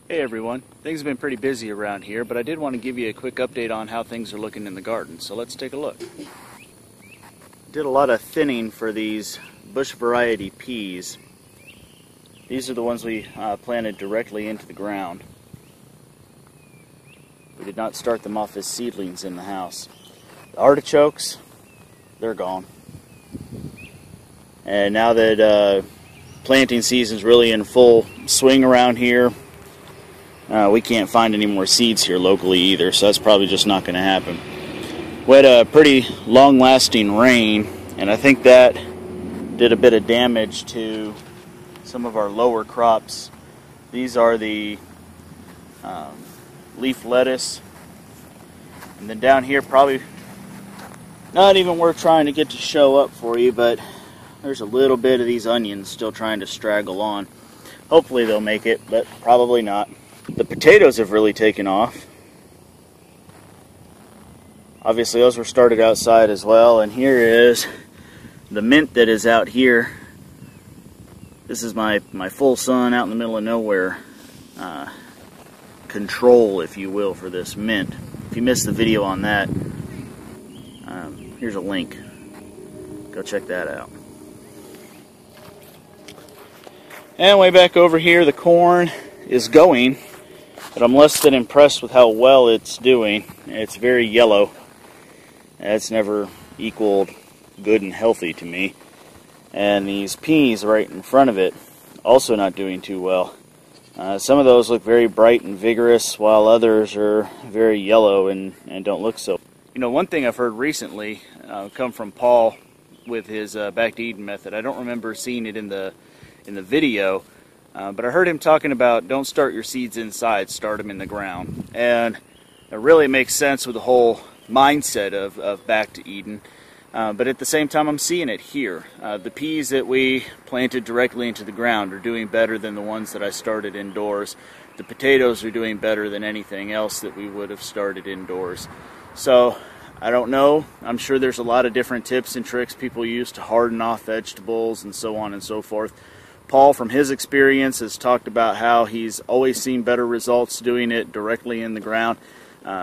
Hey everyone, things have been pretty busy around here, but I did want to give you a quick update on how things are looking in the garden, so let's take a look. Did a lot of thinning for these bush variety peas. These are the ones we planted directly into the ground. We did not start them off as seedlings in the house. The artichokes, they're gone. And now that planting season's really in full swing around here, we can't find any more seeds here locally either, so that's probably just not going to happen. We had a pretty long-lasting rain, and I think that did a bit of damage to some of our lower crops. These are the leaf lettuce, and then down here, probably not even worth trying to get to show up for you, but there's a little bit of these onions still trying to straggle on. Hopefully they'll make it, but probably not. The potatoes have really taken off. Obviously those were started outside as well, and here is the mint that is out here. This is my full sun out in the middle of nowhere control, if you will, for this mint. If you missed the video on that, here's a link. Go check that out. And way back over here, the corn is going, but I'm less than impressed with how well it's doing. It's very yellow. That's never equaled good and healthy to me. And these peas right in front of it, also not doing too well. Some of those look very bright and vigorous, while others are very yellow and don't look so. You know, one thing I've heard recently come from Paul with his Back to Eden method. I don't remember seeing it in the video, but I heard him talking about don't start your seeds inside, start them in the ground. And it really makes sense with the whole mindset of Back to Eden. But at the same time, I'm seeing it here. The peas that we planted directly into the ground are doing better than the ones that I started indoors. The potatoes are doing better than anything else that we would have started indoors. So, I don't know. I'm sure there's a lot of different tips and tricks people use to harden off vegetables and so on and so forth. Paul, from his experience, has talked about how he's always seen better results doing it directly in the ground.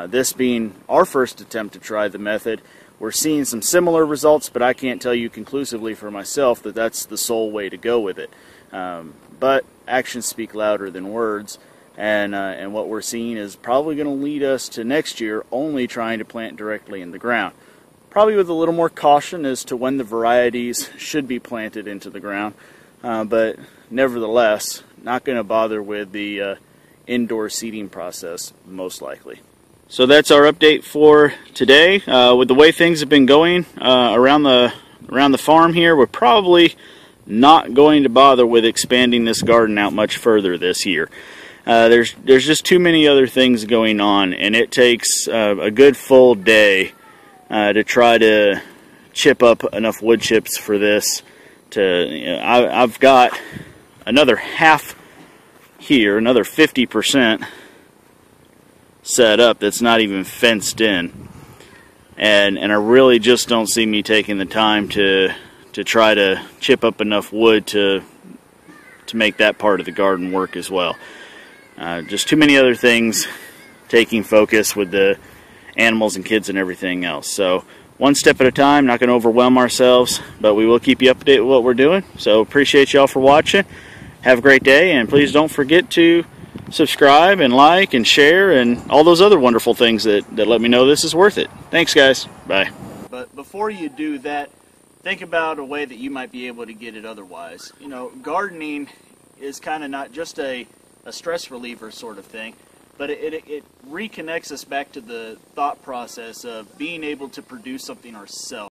This being our first attempt to try the method, we're seeing some similar results, but I can't tell you conclusively for myself that that's the sole way to go with it. But actions speak louder than words, and what we're seeing is probably going to lead us to next year only trying to plant directly in the ground. Probably with a little more caution as to when the varieties should be planted into the ground, but nevertheless, not going to bother with the indoor seeding process, most likely. So that's our update for today. With the way things have been going around the farm here, we're probably not going to bother with expanding this garden out much further this year. There's just too many other things going on, and it takes a good full day to try to chip up enough wood chips for this. I've got another half here, another 50%. Set up that's not even fenced in, and I really just don't see me taking the time to try to chip up enough wood to make that part of the garden work as well. Just too many other things taking focus with the animals and kids and everything else. So one step at a time, not going to overwhelm ourselves, but we will keep you updated with what we're doing. So appreciate y'all for watching. Have a great day, and please don't forget to subscribe and like and share and all those other wonderful things that let me know this is worth it. Thanks, guys. Bye. But before you do that, think about a way that you might be able to get it otherwise. You know, gardening is kind of not just a stress reliever sort of thing, but it reconnects us back to the thought process of being able to produce something ourselves.